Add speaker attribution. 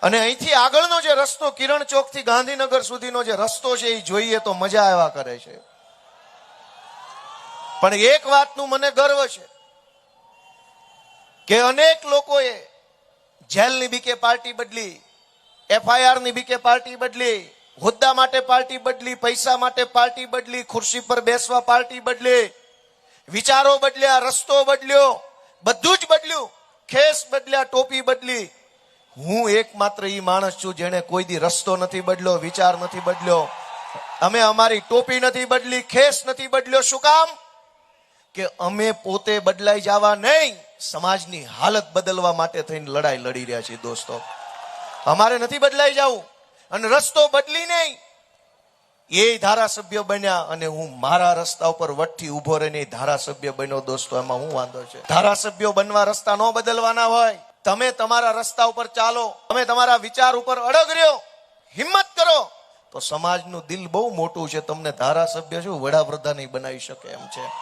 Speaker 1: અને અહીંથી આગળનો જે રસ્તો કિરણ ચોક થી ગાંધીનગર સુધીનો જે રસ્તો છે એ જોઈએ તો મજા આવ્યા કરે છે. પણ એક વાતનું મને ગર્વ છે કે અનેક લોકોએ જેલની બીકે પાર્ટી બદલી, FIR ની બીકે પાર્ટી બદલી, હોદ્દા માટે પાર્ટી બદલી, પૈસા માટે પાર્ટી બદલી, ખુરશી પર બેસવા પાર્ટી બદલી, વિચારો બદલ્યા, રસ્તો બદલ્યો, બધું જ બદલ્યું, ખેસ બદલ્યા, ટોપી બદલી. હું એકમાત્ર ઈ માણસ છું જેને કોઈ દી રસ્તો નથી બદલ્યો, વિચાર નથી બદલ્યો. અમે અમારી ટોપી નથી બદલી, ખેસ નથી બદલ્યો. શું કામ? કે અમે પોતે બદલાઈ જવા નહીં, સમાજની હાલત બદલવા માટે થઈને લડાઈ લડી રહ્યા છીએ દોસ્તો. અમારે નથી બદલાઈ જવું. અને રસ્તો બદલી નહીં, એ ધારાસભ્ય બન્યા અને હું મારા રસ્તા ઉપર વટથી ઉભો રહીને ધારાસભ્ય બન્યો દોસ્તો. એમાં હું વાંધો છે? ધારાસભ્યો બનવા રસ્તા ન બદલવાના હોય. તમે તમારા રસ્તા ઉપર ચાલો, તમે તમારા વિચાર ઉપર અડગ રહ્યો, હિંમત કરો તો સમાજનું દિલ બહુ મોટું છે. તમને ધારાસભ્ય શું વડાપ્રધાન બનાવી શકે એમ છે.